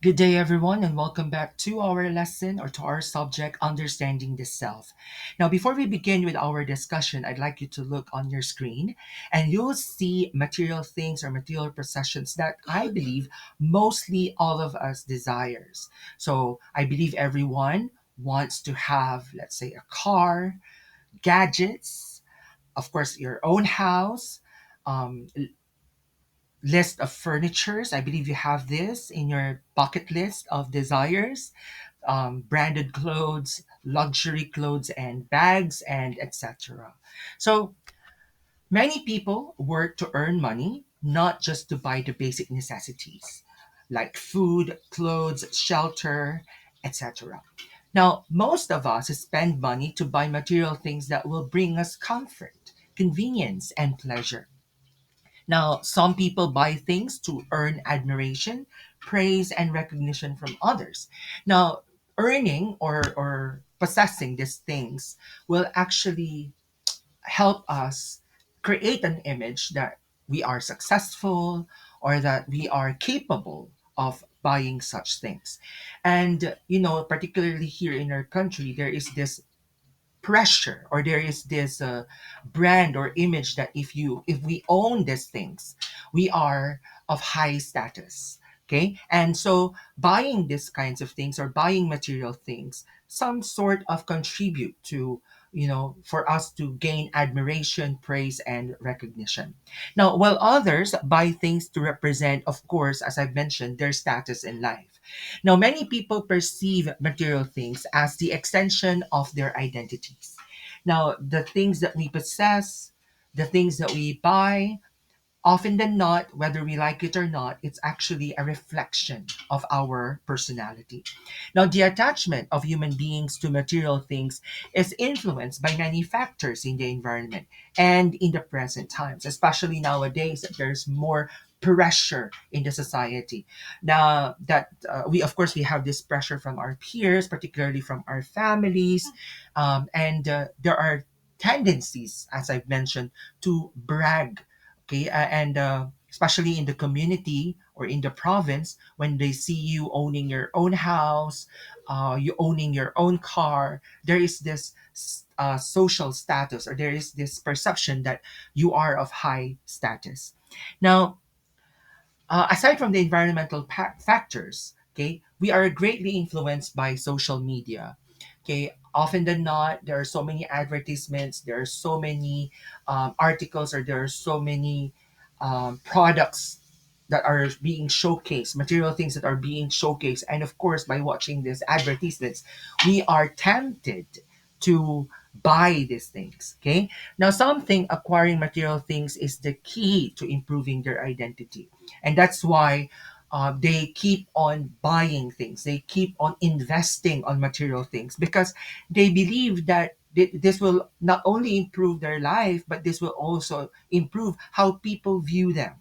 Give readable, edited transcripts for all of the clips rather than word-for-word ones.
Good day, everyone, and welcome back to our lesson or to our subject, Understanding the Self. Now, before we begin with our discussion, I'd like you to look on your screen and you'll see material things or material possessions that I believe mostly all of us desires. So, I believe everyone wants to have, let's say, a car, gadgets, of course, your own house, um, list of furnitures. I believe you have this in your bucket list of desires, branded clothes, luxury clothes and bags, and etc. So many people work to earn money, not just to buy the basic necessities like food, clothes, shelter, etc. Now, most of us spend money to buy material things that will bring us comfort, convenience, and pleasure. Now, some people buy things to earn admiration, praise, and recognition from others. Now, earning or possessing these things will actually help us create an image that we are successful or that we are capable of buying such things. And, particularly here in our country, there is this pressure or there is this brand or image that if we own these things we are of high status. Okay, and so buying these kinds of things or buying material things some sort of contribute to, for us to gain admiration, praise, and recognition. Now, while others buy things to represent, of course, as I've mentioned, their status in life. Now, many people perceive material things as the extension of their identities. Now, the things that we possess, the things that we buy, often than not, whether we like it or not, it's actually a reflection of our personality. Now, the attachment of human beings to material things is influenced by many factors in the environment and in the present times, especially nowadays that there's more pressure in the society. Now that we of course we have this pressure from our peers, particularly from our families, and there are tendencies, as I've mentioned, to brag. Okay, and especially in the community or in the province, when they see you owning your own house, you owning your own car, there is this social status, or there is this perception that you are of high status. Now, aside from the environmental factors, okay, we are greatly influenced by social media. Okay, often than not, there are so many advertisements, there are so many articles, or there are so many products that are being showcased, material things that are being showcased. And of course, by watching these advertisements, we are tempted to buy these things. Okay. Now, some think acquiring material things is the key to improving their identity. And that's why they keep on buying things, they keep on investing on material things because they believe that this will not only improve their life, but this will also improve how people view them.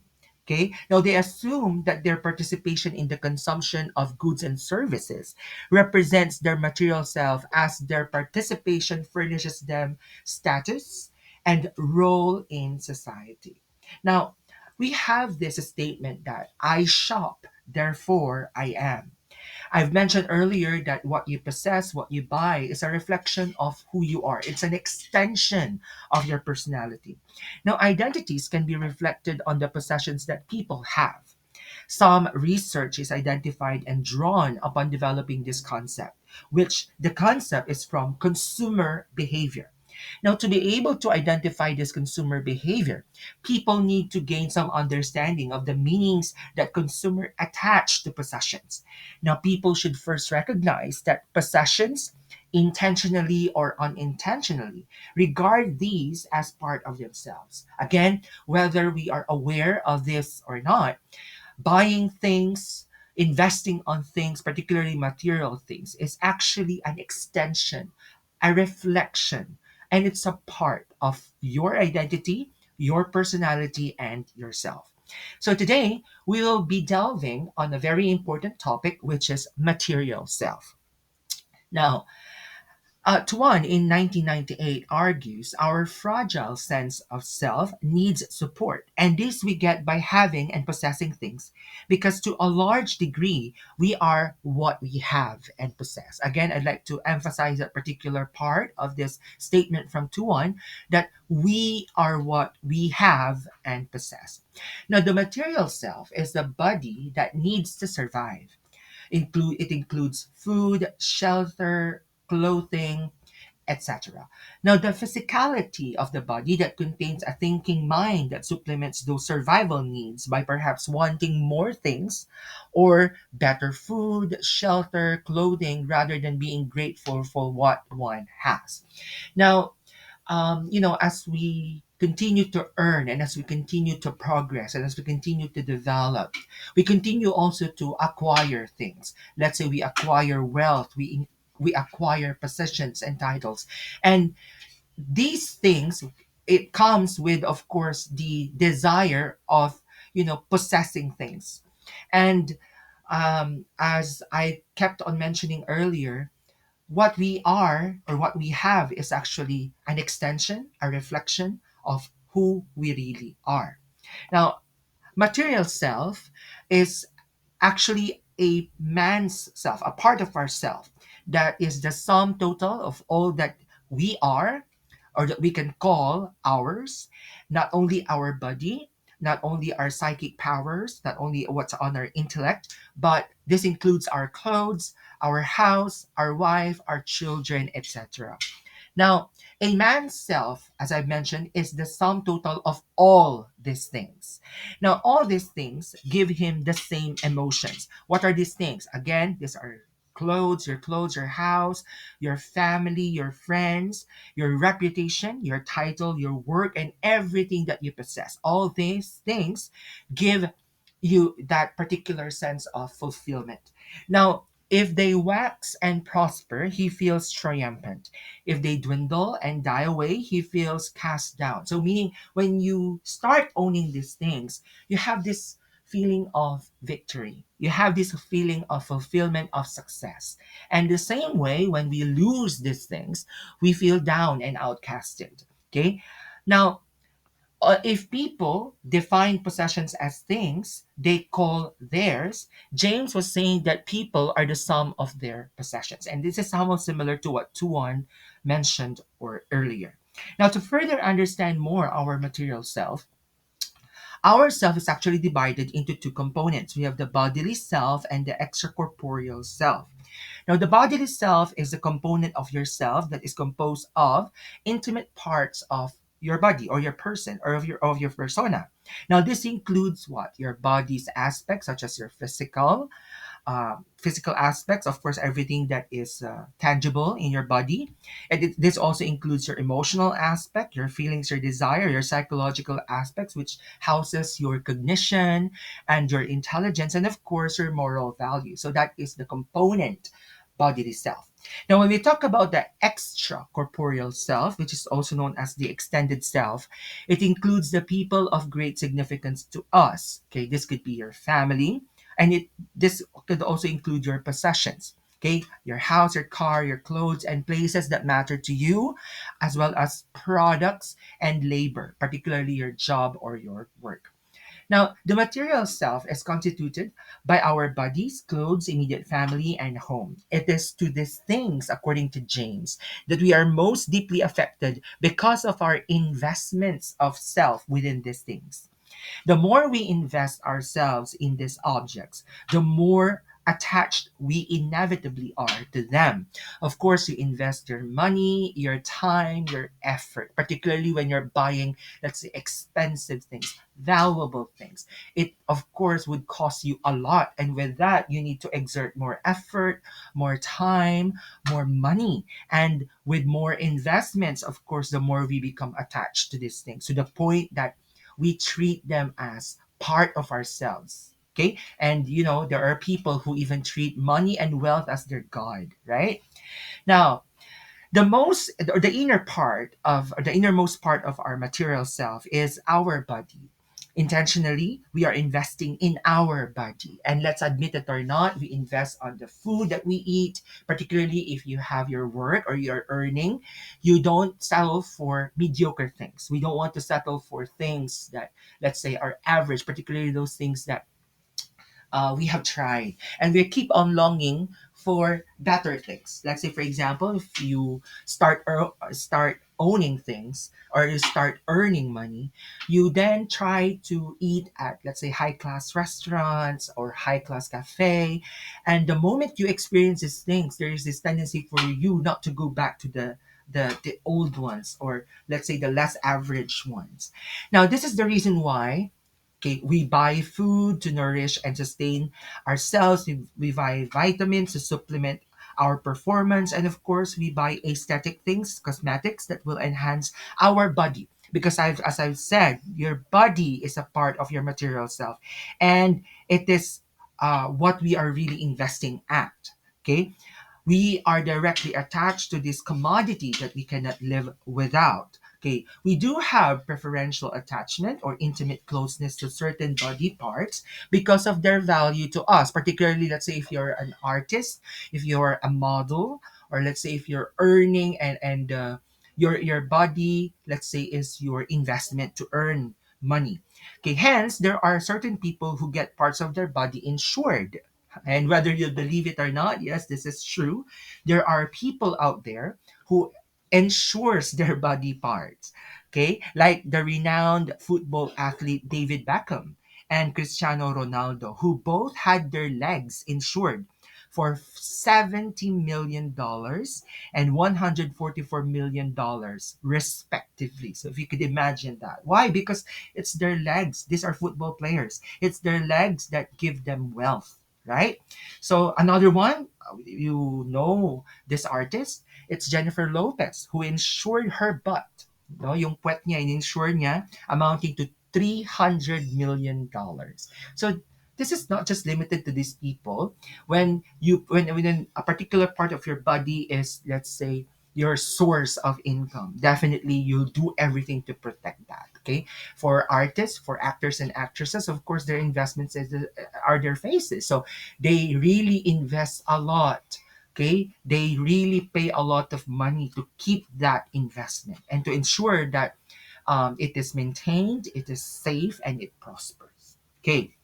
Okay. Now they assume that their participation in the consumption of goods and services represents their material self, as their participation furnishes them status and role in society. Now, we have this statement that I shop, therefore I am. I've mentioned earlier that what you possess, what you buy, is a reflection of who you are. It's an extension of your personality. Now, identities can be reflected on the possessions that people have. Some research is identified and drawn upon developing this concept, which the concept is from consumer behavior. Now, to be able to identify this consumer behavior, people need to gain some understanding of the meanings that consumer attach to possessions. Now, people should first recognize that possessions, intentionally or unintentionally, regard these as part of themselves. Again, whether we are aware of this or not, buying things, investing on things, particularly material things, is actually an extension, a reflection, and it's a part of your identity, your personality, and yourself. So today, we will be delving on a very important topic, which is material self. Now, Tuan in 1998 argues our fragile sense of self needs support, and this we get by having and possessing things, because to a large degree, we are what we have and possess. Again, I'd like to emphasize that particular part of this statement from Tuan, that we are what we have and possess. Now, the material self is the body that needs to survive. It includes food, shelter, clothing, etc. Now, the physicality of the body that contains a thinking mind that supplements those survival needs by perhaps wanting more things or better food, shelter, clothing, rather than being grateful for what one has. Now, as we continue to earn and as we continue to progress and as we continue to develop, we continue also to acquire things. Let's say we acquire wealth, we acquire possessions and titles, and these things, it comes with, of course, the desire of possessing things, and as I kept on mentioning earlier, what we are or what we have is actually an extension, a reflection of who we really are. Now, material self is actually a man's self, a part of ourself that is the sum total of all that we are or that we can call ours, not only our body, not only our psychic powers, not only what's on our intellect, but this includes our clothes, our house, our wife, our children, etc. Now, a man's self, as I've mentioned, is the sum total of all these things. Now, all these things give him the same emotions. What are these things? Again, these are clothes, your house, your family, your friends, your reputation, your title, your work, and everything that you possess. All these things give you that particular sense of fulfillment. Now, if they wax and prosper, he feels triumphant. If they dwindle and die away, he feels cast down. So, meaning when you start owning these things, you have this feeling of victory. You have this feeling of fulfillment, of success. And the same way, when we lose these things, we feel down and outcasted. Okay? Now, if people define possessions as things they call theirs, James was saying that people are the sum of their possessions. And this is somewhat similar to what Tuan mentioned or earlier. Now, to further understand more our material self, our self is actually divided into two components. We have the bodily self and the extracorporeal self. Now, the bodily self is a component of yourself that is composed of intimate parts of your body or your person or of your persona. Now, this includes what? Your body's aspects, such as your physical aspects, of course, everything that is tangible in your body. And this also includes your emotional aspect, your feelings, your desire, your psychological aspects, which houses your cognition and your intelligence, and of course, your moral value. So that is the component bodily self. Now, when we talk about the extra corporeal self, which is also known as the extended self, it includes the people of great significance to us. Okay, this could be your family, and this could also include your possessions. Okay, your house, your car, your clothes, and places that matter to you, as well as products and labor, particularly your job or your work. Now, the material self is constituted by our bodies, clothes, immediate family, and home. It is to these things, according to James, that we are most deeply affected because of our investments of self within these things. The more we invest ourselves in these objects, the more attached we inevitably are to them. Of course, you invest your money, your time, your effort, particularly when you're buying, let's say, expensive things, valuable things. It, of course, would cost you a lot. And with that, you need to exert more effort, more time, more money. And with more investments, of course, the more we become attached to these things, to the point that we treat them as part of ourselves. Okay, and there are people who even treat money and wealth as their god, right? Now, the innermost part of our material self is our body. intentionally, we are investing in our body. And let's admit it or not, we invest on the food that we eat, particularly if you have your work or you're earning. You don't settle for mediocre things. We don't want to settle for things that, let's say, are average, particularly those things that we have tried, and we keep on longing for better things. Let's say, for example, if you start owning things, or you start earning money, you then try to eat at, let's say, high class restaurants or high class cafe, and the moment you experience these things, there is this tendency for you not to go back to the old ones, or let's say the less average ones. Now, this is the reason why. Okay, we buy food to nourish and sustain ourselves. We buy vitamins to supplement our performance. And of course, we buy aesthetic things, cosmetics that will enhance our body. Because as I've said, your body is a part of your material self. And it is what we are really investing at. Okay, we are directly attached to this commodity that we cannot live without. Okay, we do have preferential attachment or intimate closeness to certain body parts because of their value to us. Particularly, let's say if you're an artist, if you're a model, or let's say if you're earning and your body, let's say, is your investment to earn money. Okay, hence there are certain people who get parts of their body insured, and whether you believe it or not, yes, this is true. There are people out there who ensures their body parts. Okay? Like the renowned football athlete David Beckham and Cristiano Ronaldo, who both had their legs insured for $70 million and $144 million, respectively. So if you could imagine that. Why? Because it's their legs. These are football players. It's their legs that give them wealth, right? So another one, you know this artist, it's Jennifer Lopez, who insured her butt. No, yung puwet niya, in-insure niya, amounting to $300 million. So this is not just limited to these people. When a particular part of your body is, let's say, your source of income, definitely you'll do everything to protect that. Okay, for artists, for actors and actresses, of course, their investments are their faces. So they really invest a lot. Okay, they really pay a lot of money to keep that investment and to ensure that it is maintained, it is safe, and it prospers. Okay,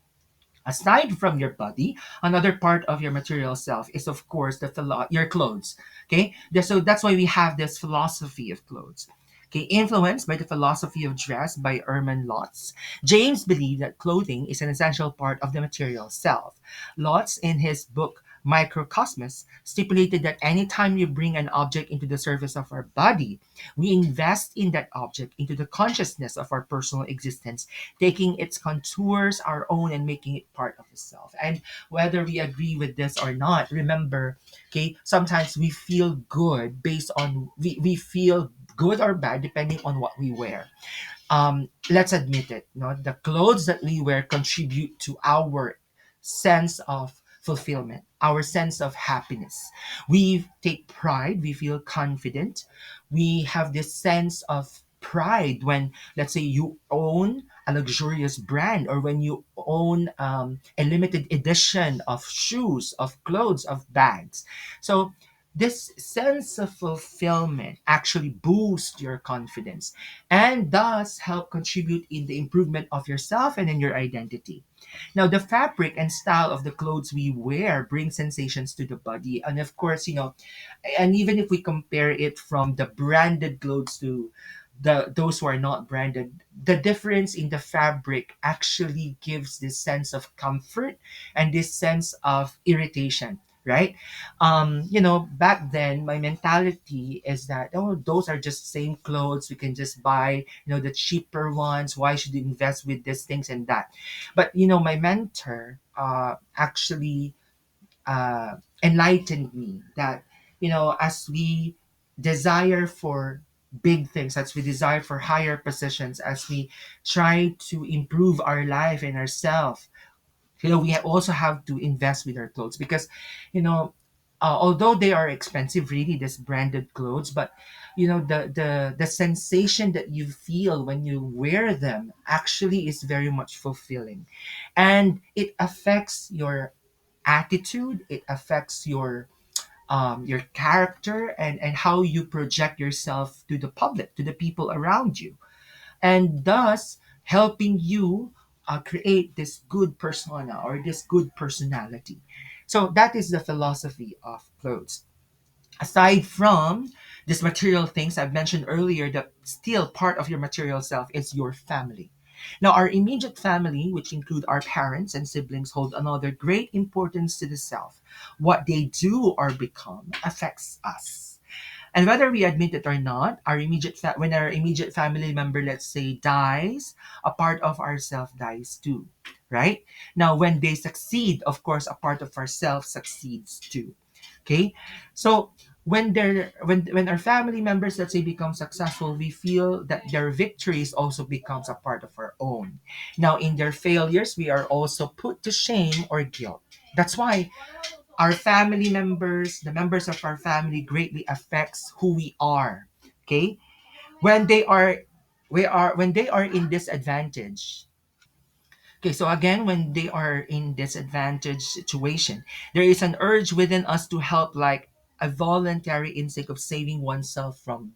aside from your body, another part of your material self is, of course, your clothes. Okay, so that's why we have this philosophy of clothes. Okay, influenced by the philosophy of dress by Erman Lotz, James believed that clothing is an essential part of the material self. Lotz, in his book Microcosmos, stipulated that anytime we bring an object into the surface of our body, we invest in that object into the consciousness of our personal existence, taking its contours our own and making it part of the self. And whether we agree with this or not, remember, okay, sometimes we feel good based on, we feel good or bad depending on what we wear. Let's admit it, no, the clothes that we wear contribute to our sense of fulfillment, our sense of happiness. We take pride, we feel confident, we have this sense of pride when, let's say, you own a luxurious brand, or when you own a limited edition of shoes, of clothes, of bags. So this sense of fulfillment actually boosts your confidence and thus help contribute in the improvement of yourself and in your identity. Now, the fabric and style of the clothes we wear bring sensations to the body. And of course, and even if we compare it from the branded clothes to those who are not branded, the difference in the fabric actually gives this sense of comfort and this sense of irritation, right? Back then my mentality is that, oh, those are just same clothes, we can just buy, the cheaper ones. Why should we invest with these things and that? But my mentor actually enlightened me that, as we desire for big things, as we desire for higher positions, as we try to improve our life and ourselves, we also have to invest with our clothes, because you know although they are expensive, really, this branded clothes, but the sensation that you feel when you wear them actually is very much fulfilling, and it affects your attitude. It affects your character, and how you project yourself to the public, to the people around you, and thus helping you create this good persona or this good personality. So that is the philosophy of clothes. Aside from these material things I've mentioned earlier, that still part of your material self is your family. Now, our immediate family, which include our parents and siblings, hold another great importance to the self. What they do or become affects us. And whether we admit it or not, when our immediate family member, let's say, dies, a part of ourself dies too, right? Now, when they succeed, of course, a part of ourself succeeds too. Okay, so when our family members, let's say, become successful, we feel that their victories also becomes a part of our own. Now, in their failures, we are also put to shame or guilt. That's why our family members, the members of our family, greatly affects who we are. Okay, when they are, when they are in disadvantage. Okay, so again, when they are in disadvantaged situation, there is an urge within us to help, like a voluntary instinct of saving oneself from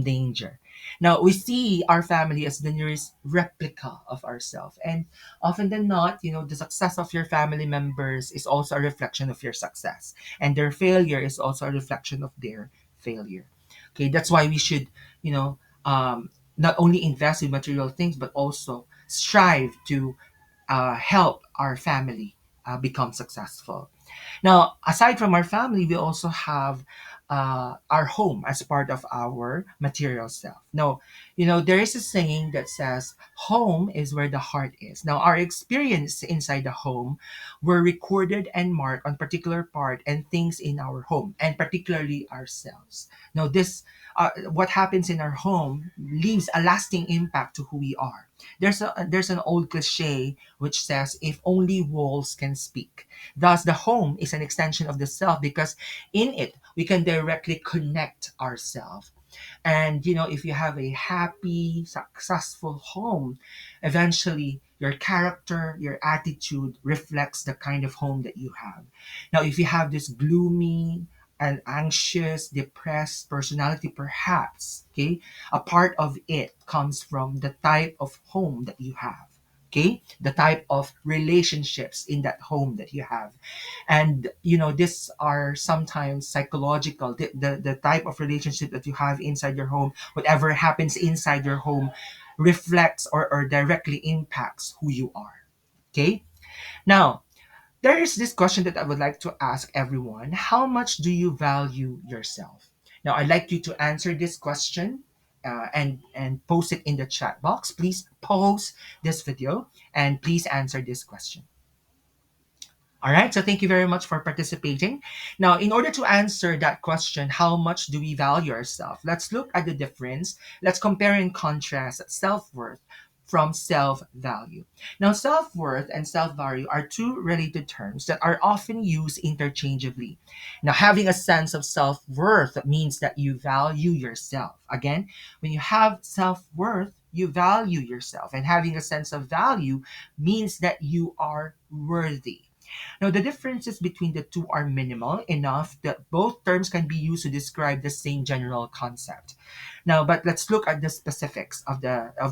danger. Now, we see our family as the nearest replica of ourselves, and often than not, the success of your family members is also a reflection of your success, and their failure is also a reflection of their failure. Okay, that's why we should, you know, not only invest in material things, but also strive to help our family become successful. Now, aside from our family, we also have our home as part of our material self. Now, there is a saying that says, home is where the heart is. Now, our experience inside the home were recorded and marked on particular part and things in our home, and particularly ourselves. Now, what happens in our home leaves a lasting impact to who we are. There's an old cliche which says, if only walls can speak. Thus, the home is an extension of the self, because in it we can directly connect ourselves. And if you have a happy, successful home, eventually your character, your attitude reflects the kind of home that you have. Now, if you have this gloomy and anxious, depressed personality, perhaps, okay, a part of it comes from the type of home that you have. Okay, the type of relationships in that home that you have. And these are sometimes psychological. The type of relationship that you have inside your home, whatever happens inside your home, reflects or directly impacts who you are. Okay, now there is this question that I would like to ask everyone: how much do you value yourself? Now, I'd like you to answer this question, and post it in the chat box. Please pause this video and please answer this question. All right, so thank you very much for participating. Now, in order to answer that question, how much do we value ourselves? Let's look at the difference. Let's compare and contrast self worth from self value. Now, self worth and self value are two related terms that are often used interchangeably. Now, having a sense of self worth means that you value yourself. Again, when you have self worth, you value yourself, and having a sense of value means that you are worthy. Now, the differences between the two are minimal enough that both terms can be used to describe the same general concept. Now, but let's look at the specifics of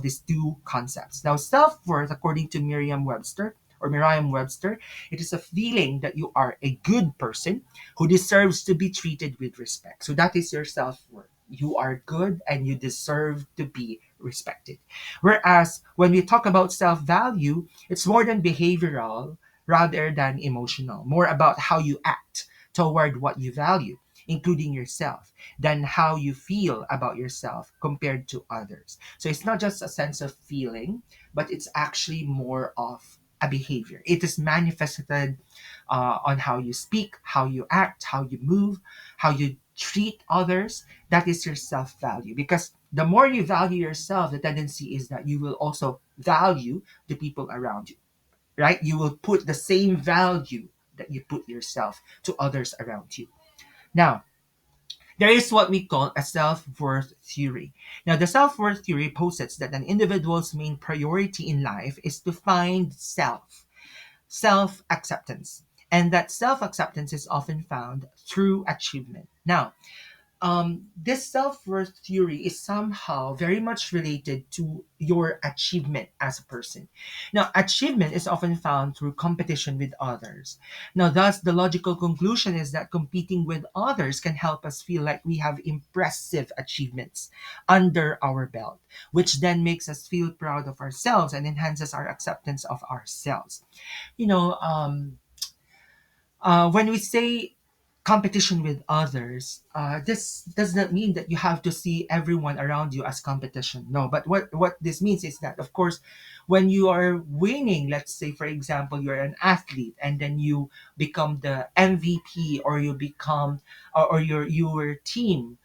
these two concepts. Now, self-worth, according to Merriam-Webster, it is a feeling that you are a good person who deserves to be treated with respect. So that is your self-worth. You are good and you deserve to be respected. Whereas when we talk about self-value, it's more than behavioral rather than emotional, more about how you act toward what you value, including yourself, than how you feel about yourself compared to others. So it's not just a sense of feeling, but it's actually more of a behavior. It is manifested on how you speak, how you act, how you move, how you treat others. That is your self value. Because the more you value yourself, the tendency is that you will also value the people around you, right? You will put the same value that you put yourself to others around you. Now, there is what we call a self-worth theory. Now, the self-worth theory posits that an individual's main priority in life is to find self-acceptance, and that self-acceptance is often found through achievement. Now, this self-worth theory is somehow very much related to your achievement as a person. Now, achievement is often found through competition with others. Now, thus, the logical conclusion is that competing with others can help us feel like we have impressive achievements under our belt, which then makes us feel proud of ourselves and enhances our acceptance of ourselves. You know, when we say competition with others, this does not mean that you have to see everyone around you as competition. No, but what this means is that, of course, when you are winning, let's say, for example, you're an athlete and then you become the MVP, or you become, or your team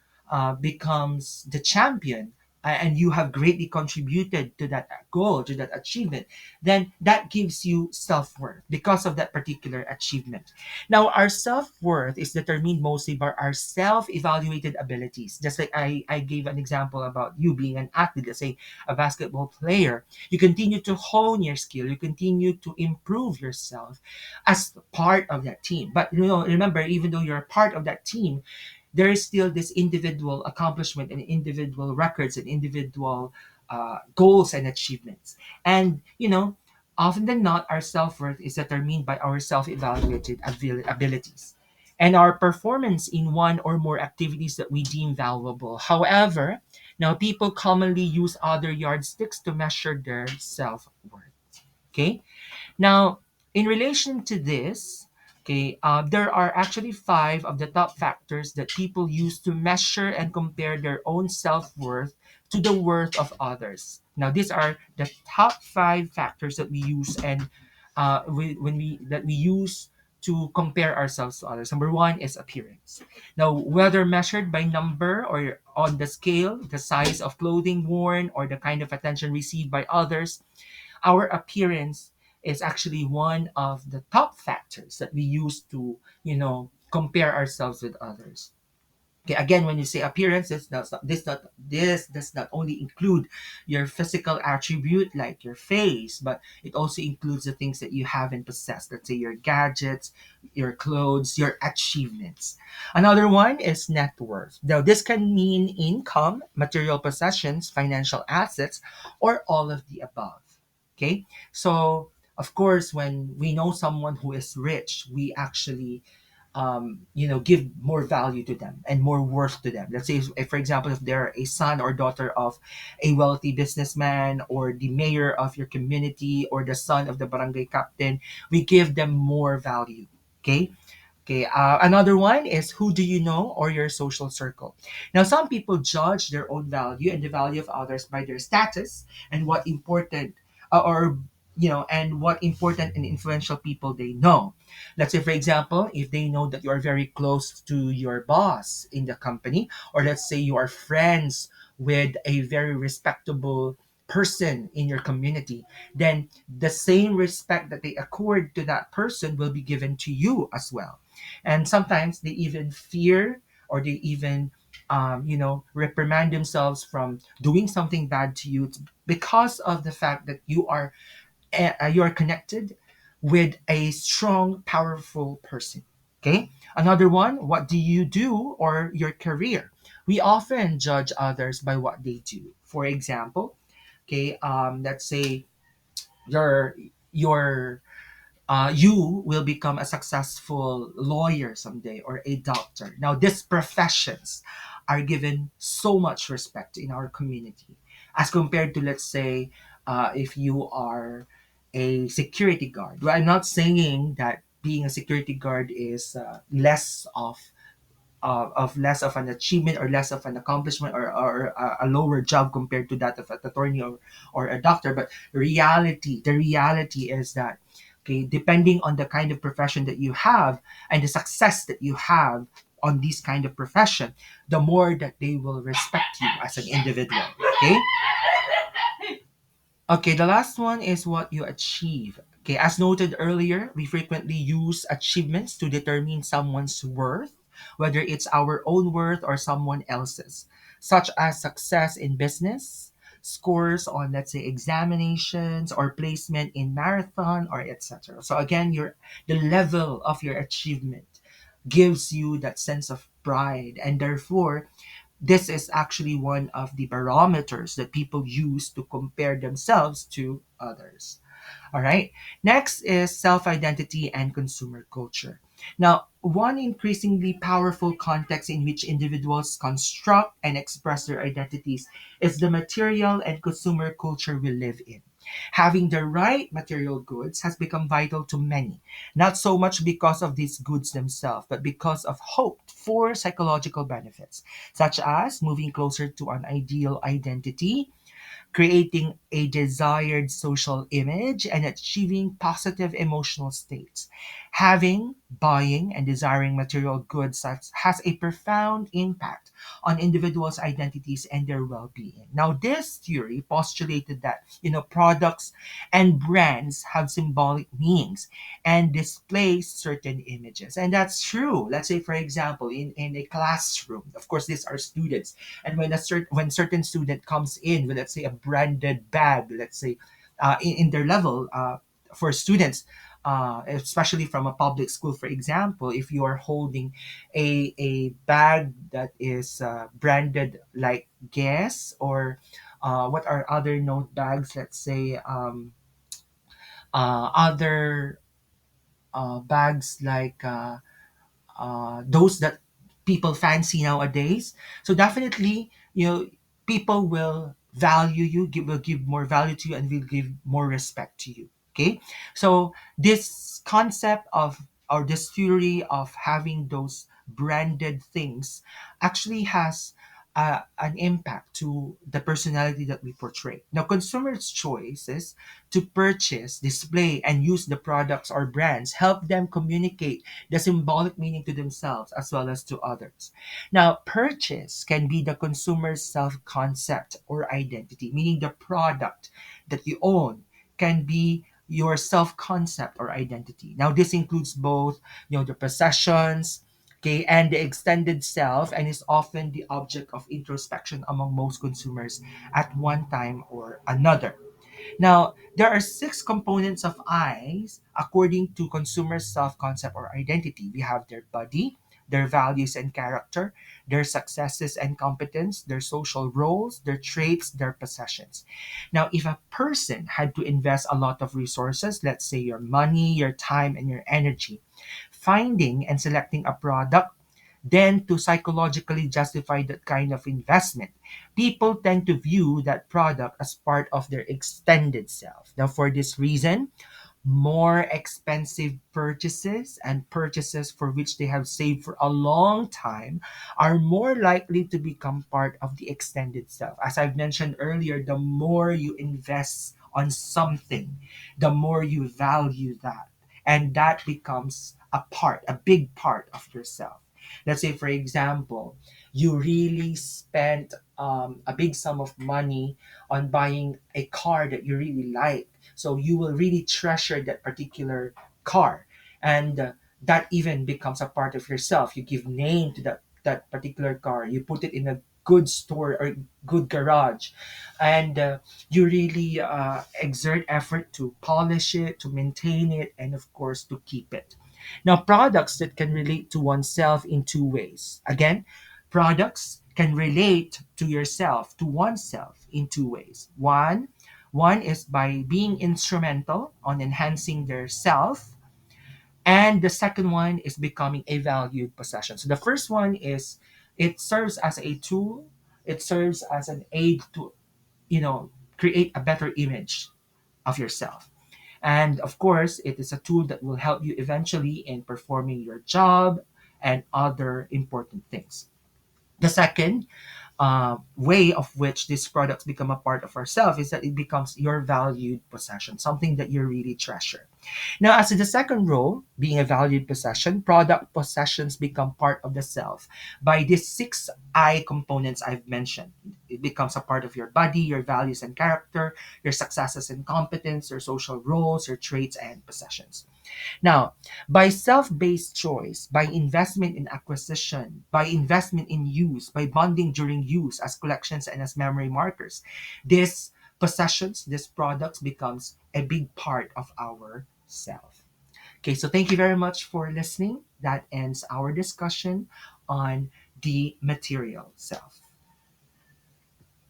becomes the champion, and you have greatly contributed to that goal, to that achievement, then that gives you self-worth because of that particular achievement. Now, our self worth is determined mostly by our self evaluated abilities. Just like I gave an example about you being an athlete, let's say a basketball player. You continue to hone your skill, you continue to improve yourself as part of that team. But remember, even though you're a part of that team, there is still this individual accomplishment and individual records and individual goals and achievements. And often than not, our self-worth is determined by our self-evaluated abilities and our performance in one or more activities that we deem valuable. However, now people commonly use other yardsticks to measure their self-worth. Okay? Now, in relation to this, okay, there are actually five of the top factors that people use to measure and compare their own self worth to the worth of others. Now, these are the top five factors that we use and when we use to compare ourselves to others. Number one is appearance. Now, whether measured by number or on the scale, the size of clothing worn, or the kind of attention received by others, our appearance is actually one of the top factors that we use to, compare ourselves with others. Okay, again, when you say appearance, this does not only include your physical attribute like your face, but it also includes the things that you have and possess. Let's say your gadgets, your clothes, your achievements. Another one is net worth. Now, this can mean income, material possessions, financial assets, or all of the above. Okay, so of course, when we know someone who is rich, we actually give more value to them and more worth to them. Let's say, if, for example, if they're a son or daughter of a wealthy businessman, or the mayor of your community, or the son of the barangay captain, we give them more value. Okay. Okay, another one is who do you know, or your social circle. Now, some people judge their own value and the value of others by their status and what important, or and what important and influential people they know. Let's say, for example, if they know that you are very close to your boss in the company, or let's say you are friends with a very respectable person in your community, then the same respect that they accord to that person will be given to you as well. And sometimes they even fear, or they even reprimand themselves from doing something bad to you because of the fact that you are connected with a strong, powerful person. Okay. Another one, what do you do, or your career? We often judge others by what they do. For example, okay, let's say your your you will become a successful lawyer someday, or a doctor. Now, these professions are given so much respect in our community as compared to, let's say, if you are a security guard. Well, I'm not saying that being a security guard is less of an achievement, or less of an accomplishment, or a lower job compared to that of an attorney, or a doctor. But the reality is that, okay, depending on the kind of profession that you have and the success that you have on this kind of profession, the more that they will respect you as an individual. Okay. Okay, the last one is what you achieve. Okay, as noted earlier, we frequently use achievements to determine someone's worth. whether it's our own worth or someone else's, such as success in business, scores on, let's say, examinations, or placement in marathon, or etc. So again, the level of your achievement gives you that sense of pride, and therefore this is actually one of the barometers that people use to compare themselves to others. All right. Next is self identity and consumer culture. Now, one increasingly powerful context in which individuals construct and express their identities is the material and consumer culture we live in. Having the right material goods has become vital to many, not so much because of these goods themselves, but because of hoped for psychological benefits, such as moving closer to an ideal identity, creating a desired social image, and achieving positive emotional states. Having, buying, and desiring material goods has a profound impact on individuals' identities and their well-being. Now, this theory postulated that products and brands have symbolic meanings and display certain images, and that's true. Let's say, for example, in a classroom, of course, these are students, and when certain student comes in with, let's say, a branded bag, let's say, in their level, for students, especially from a public school, for example, if you are holding a bag that is branded like Guess, or what are other note bags, let's say, other bags like those that people fancy nowadays. So definitely, people will value you, will give more value to you, and will give more respect to you. Okay, so this concept of, or this theory of having those branded things actually has an impact to the personality that we portray. Now, consumers' choices to purchase, display, and use the products or brands help them communicate the symbolic meaning to themselves as well as to others. Now, purchase can be the consumer's self concept or identity, meaning the product that you own can be your self concept or identity. Now, this includes both, the possessions, okay, and the extended self, and is often the object of introspection among most consumers at one time or another. Now, there are six components of eyes according to consumer self concept or identity. We have their body, their values and character, their successes and competence, their social roles, their traits, their possessions. Now, if a person had to invest a lot of resources, let's say your money, your time, and your energy, finding and selecting a product, then to psychologically justify that kind of investment, people tend to view that product as part of their extended self. Now, for this reason, more expensive purchases and purchases for which they have saved for a long time are more likely to become part of the extended self. As I've mentioned earlier, the more you invest on something, the more you value that. And that becomes a big part of yourself. Let's say, for example, you really spent a big sum of money on buying a car that you really like. So you will really treasure that particular car. And that even becomes a part of yourself. You give name to that particular car. You put it in a good store or good garage. And you really exert effort to polish it, to maintain it, and of course, to keep it. Now, products that can relate to oneself in two ways. Again, products can relate to yourself, to oneself in two ways. One is by being instrumental on enhancing their self, and the second one is becoming a valued possession. So the first one is, it serves as a tool, it serves as an aid to, create a better image of yourself. And of course, it is a tool that will help you eventually in performing your job and other important things. The second way of which these products become a part of ourselves is that it becomes your valued possession, something that you really treasure. Now, as to the second role, being a valued possession, product possessions become part of the self by these six I components I've mentioned. It becomes a part of your body, your values and character, your successes and competence, your social roles, your traits and possessions. Now, by self-based choice, by investment in acquisition, by investment in use, by bonding during use as collections and as memory markers, these possessions, these products becomes a big part of our self. Okay, so thank you very much for listening. That ends our discussion on the material self.